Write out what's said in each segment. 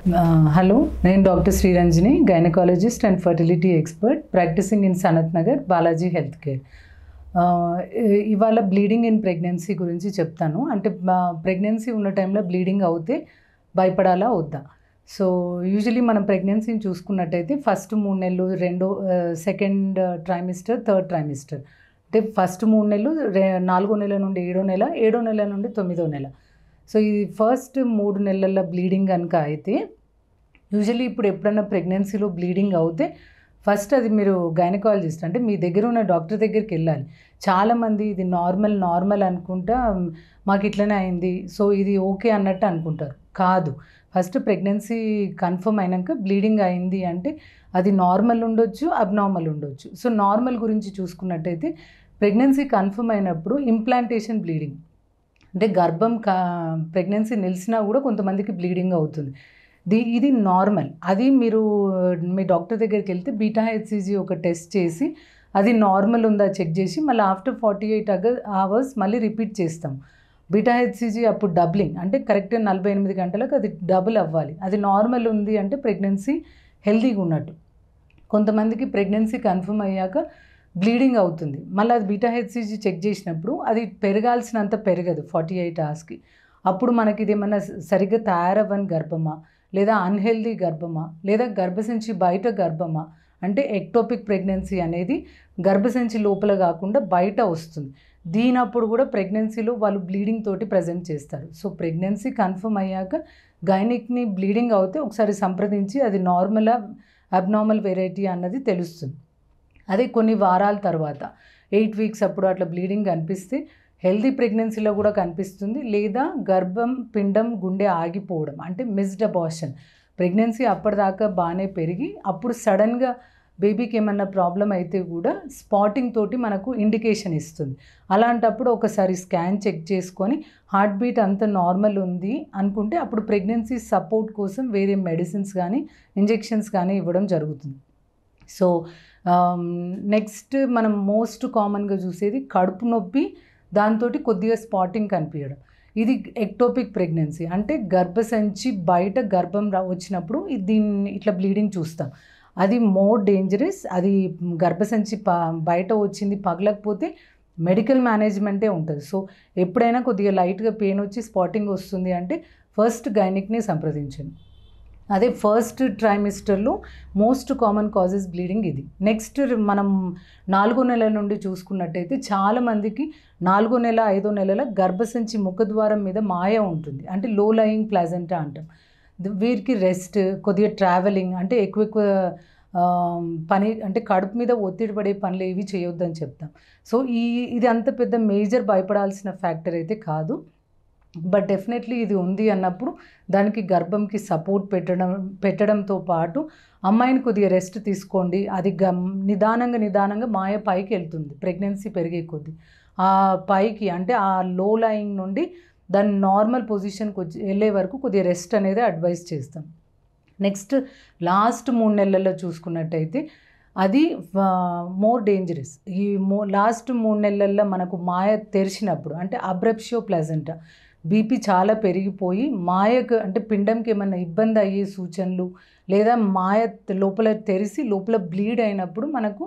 Hello, నేను doctor Sriranjani, gynaecologist and fertility expert practising in Sanath Nagar, Balaji health care. ఇవాళ bleeding in pregnancy గురించి చెప్తాను. అంటే ప్రెగ్నెన్సీ ఉన్న టైంలో బ్లీడింగ్ అవుతే భయపడాలా వద్దా? సో యూజువలీ మనం ప్రెగ్నెన్సీని చూసుకున్నట్టయితే ఫస్ట్ 3 నెలలు, సెకండ్ ట్రైమిస్టర్, థర్డ్ ట్రైమిస్టర్. అంటే ఫస్ట్ 3 నెలలు, 4వ నెల నుండి 7వ నెల, 7వ నెల నుండి 9వ నెల. సో ఈ ఫస్ట్ 3 నెలల బ్లీడింగ్ కనుక అయితే యూజువల్లీ ఇప్పుడు ఎప్పుడన్నా ప్రెగ్నెన్సీలో బ్లీడింగ్ అవుతే ఫస్ట్ అది మీరు గైనకాలజిస్ట్ అంటే మీ దగ్గర ఉన్న డాక్టర్ దగ్గరికి వెళ్ళాలి. చాలామంది ఇది నార్మల్ అనుకుంటా మాకు ఇట్లనే అయింది, సో ఇది ఓకే అన్నట్టు అనుకుంటారు. కాదు, ఫస్ట్ ప్రెగ్నెన్సీ కన్ఫర్మ్ అయినాక బ్లీడింగ్ అయింది అంటే అది నార్మల్ ఉండొచ్చు, అబ్నార్మల్ ఉండొచ్చు. సో నార్మల్ గురించి చూసుకున్నట్టయితే ప్రెగ్నెన్సీ కన్ఫర్మ్ అయినప్పుడు ఇంప్లాంటేషన్ బ్లీడింగ్ అంటే ప్రెగ్నెన్సీ నిలిచినా కూడా కొంతమందికి బ్లీడింగ్ అవుతుంది. ఇది నార్మల్. అది మీరు మీ డాక్టర్ దగ్గరికి వెళ్తే బీటా-హెచ్సిజీ ఒక టెస్ట్ చేసి అది నార్మల్ ఉందా చెక్ చేసి మళ్ళీ ఆఫ్టర్ 48 అవర్స్ మళ్ళీ రిపీట్ చేస్తాం. బీటా-హెచ్సిజీ అప్పుడు డబ్లింగ్ అంటే కరెక్ట్గా 48 గంటలకు అది డబుల్ అవ్వాలి. అది నార్మల్ ఉంది అంటే ప్రెగ్నెన్సీ హెల్తీగా ఉన్నట్టు. కొంతమందికి ప్రెగ్నెన్సీ కన్ఫర్మ్ అయ్యాక బ్లీడింగ్ అవుతుంది, మళ్ళీ అది బీటా-హెచ్సిజీ చెక్ చేసినప్పుడు అది పెరగాల్సినంత పెరగదు 48 అవర్స్కి. అప్పుడు మనకి ఇదేమన్నా సరిగ్గా తయారవ్వని గర్భమా, లేదా అన్హెల్దీ గర్భమా, లేదా గర్భసంచి బయట గర్భమా, అంటే ఎక్టోపిక్ ప్రెగ్నెన్సీ అనేది గర్భసంచి లోపల కాకుండా బయట వస్తుంది. దీనప్పుడు కూడా ప్రెగ్నెన్సీలో వాళ్ళు బ్లీడింగ్ తోటి ప్రజెంట్ చేస్తారు. సో ప్రెగ్నెన్సీ కన్ఫర్మ్ అయ్యాక గైనిక్ని బ్లీడింగ్ అవుతే ఒకసారి సంప్రదించి అది నార్మలా అబ్నార్మల్ వెరైటీ అన్నది తెలుస్తుంది. అదే కొన్ని వారాల తర్వాత 8 వీక్స్ అప్పుడు అట్లా బ్లీడింగ్ కనిపిస్తే హెల్దీ ప్రెగ్నెన్సీలో కూడా కనిపిస్తుంది, లేదా గర్భం పిండం గుండె ఆగిపోవడం అంటే మిస్డ్ అబార్షన్. ప్రెగ్నెన్సీ అప్పటిదాకా బాగానే పెరిగి అప్పుడు సడన్గా బేబీకి ఏమన్నా ప్రాబ్లం అయితే కూడా స్పాటింగ్ తోటి మనకు ఇండికేషన్ ఇస్తుంది. అలాంటప్పుడు ఒకసారి స్కాన్ చెక్ చేసుకొని హార్ట్ బీట్ అంత నార్మల్ ఉంది అనుకుంటే అప్పుడు ప్రెగ్నెన్సీ సపోర్ట్ కోసం వేరే మెడిసిన్స్ కానీ ఇంజెక్షన్స్ కానీ ఇవ్వడం జరుగుతుంది. సో నెక్స్ట్ మనం మోస్ట్ కామన్గా చూసేది కడుపు నొప్పి, దాంతో కొద్దిగా స్పాటింగ్ కనిపించడం. ఇది ఎక్టోపిక్ ప్రెగ్నెన్సీ అంటే గర్భసంచి బయట గర్భం వచ్చినప్పుడు దీన్ని ఇట్లా బ్లీడింగ్ చూస్తాం. అది మోర్ డేంజరస్. అది గర్భసంచి బయట వచ్చింది పగలకపోతే మెడికల్ మేనేజ్మెంటే ఉంటుంది. సో ఎప్పుడైనా కొద్దిగా లైట్గా పెయిన్ వచ్చి స్పాటింగ్ వస్తుంది అంటే ఫస్ట్ గైనిక్ని సంప్రదించండి. అదే ఫస్ట్ ట్రైమిస్టర్లో మోస్ట్ కామన్ కాజెస్ బ్లీడింగ్ ఇది. నెక్స్ట్ మనం 4వ నెల నుండి చూసుకున్నట్టయితే చాలామందికి 4వ నెల 5వ నెలల గర్భసంచి ముఖద్వారం మీద మాయ ఉంటుంది, అంటే లో లయింగ్ ప్లాజెంటా అంటాం. వీరికి రెస్ట్, కొద్దిగా ట్రావెలింగ్ అంటే ఎక్కువ పని అంటే కడుపు మీద ఒత్తిడి పడే పనులు ఏవి చేయొద్దని చెప్తాం. సో ఇది అంత పెద్ద మేజర్ భయపడాల్సిన ఫ్యాక్టర్ అయితే కాదు. బట్ డెఫినెట్లీ ఇది ఉంది అన్నప్పుడు దానికి గర్భంకి సపోర్ట్ పెట్టడంతో పాటు అమ్మాయిని కొద్దిగా రెస్ట్ తీసుకోండి. అది నిదానంగా మాయ పైకి వెళ్తుంది ప్రెగ్నెన్సీ పెరిగే కొద్దీ. ఆ పైకి అంటే ఆ లో లయింగ్ నుండి దాని నార్మల్ పొజిషన్కి వెళ్ళే వరకు కొద్దిగా రెస్ట్ అనేది అడ్వైస్ చేస్తాం. నెక్స్ట్ లాస్ట్ 3 నెలల్లో చూసుకున్నట్టయితే అది మోర్ డేంజరస్. ఈ లాస్ట్ 3 నెలల్లో మనకు మాయ తెరిచినప్పుడు అంటే అబ్రప్షియో ప్లాజెంటా బీపీ చాలా పెరిగిపోయి మాయకు అంటే పిండంకి ఏమన్నా ఇబ్బంది అయ్యే సూచనలు, లేదా మాయ లోపల తెరిచి లోపల బ్లీడ్ అయినప్పుడు మనకు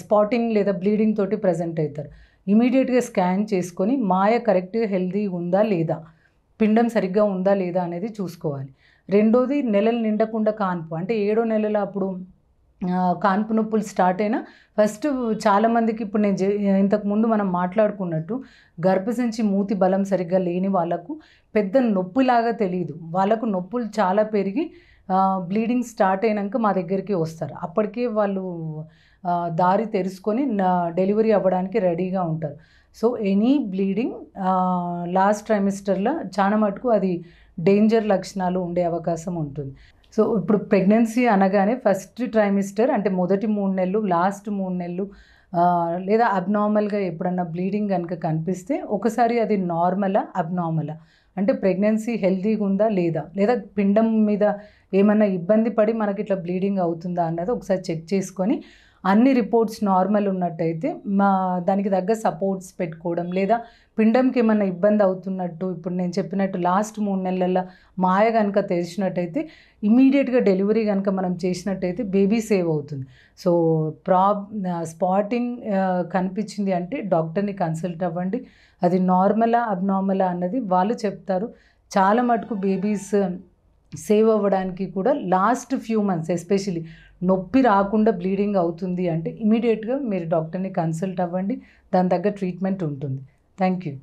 స్పాటింగ్ లేదా బ్లీడింగ్ తోటి ప్రజెంట్ అవుతారు. ఇమీడియట్గా స్కాన్ చేసుకొని మాయ కరెక్ట్గా హెల్దీగా ఉందా లేదా, పిండం సరిగ్గా ఉందా లేదా అనేది చూసుకోవాలి. రెండోది నెలలు నిండకుండా కాన్పు అంటే 7వ నెలలో అప్పుడు కాన్పు నొప్పులు స్టార్ట్ అయినా ఫస్ట్ చాలామందికి ఇప్పుడు నేను ఇంతకుముందు మనం మాట్లాడుకున్నట్టు గర్భసంచి మూతి బలం సరిగ్గా లేని వాళ్ళకు పెద్ద నొప్పిలాగా తెలియదు. వాళ్ళకు నొప్పులు చాలా పెరిగి బ్లీడింగ్ స్టార్ట్ అయినాక మా దగ్గరికి వస్తారు. అప్పటికే వాళ్ళు దారి తెరుచుకొని డెలివరీ అవ్వడానికి రెడీగా ఉంటారు. సో ఎనీ బ్లీడింగ్ లాస్ట్ ట్రైమిస్టర్లో చాలా మటుకు అది డేంజర్ లక్షణాలు ఉండే అవకాశం ఉంటుంది. సో ఇప్పుడు ప్రెగ్నెన్సీ అనగానే ఫస్ట్ ట్రైమిస్టర్ అంటే మొదటి 3 నెలలు, లాస్ట్ 3 నెలలు, లేదా అబ్నార్మల్గా ఎప్పుడన్నా బ్లీడింగ్ కనుక కనిపిస్తే ఒకసారి అది నార్మలా అబ్నార్మలా అంటే ప్రెగ్నెన్సీ హెల్తీగా ఉందా లేదా, లేదా పిండం మీద ఏమన్నా ఇబ్బంది పడి మనకి ఇట్లా బ్లీడింగ్ అవుతుందా అన్నది ఒకసారి చెక్ చేసుకొని అన్ని రిపోర్ట్స్ నార్మల్ ఉన్నట్టయితే దానికి తగ్గ సపోర్ట్స్ పెట్టుకోవడం, లేదా పిండంకి ఏమైనా ఇబ్బంది అవుతున్నట్టు ఇప్పుడు నేను చెప్పినట్టు లాస్ట్ 3 నెలల మాయ కనుక తెలిసినట్టయితే ఇమీడియట్గా డెలివరీ కనుక మనం చేసినట్టయితే బేబీ సేవ్ అవుతుంది. సో స్పాటింగ్ కనిపించింది అంటే డాక్టర్ని కన్సల్ట్ అవ్వండి. అది నార్మలా అబ్నార్మలా అన్నది వాళ్ళు చెప్తారు. చాలా మటుకు బేబీస్ సేవ్ అవ్వడానికి కూడా లాస్ట్ ఫ్యూ మంత్స్ ఎస్పెషలీ నొప్పి రాకుండా బ్లీడింగ్ అవుతుంది అంటే ఇమీడియట్గా మీరు డాక్టర్ని కన్సల్ట్ అవ్వండి. దాని తగ్గ ట్రీట్మెంట్ ఉంటుంది. Thank you.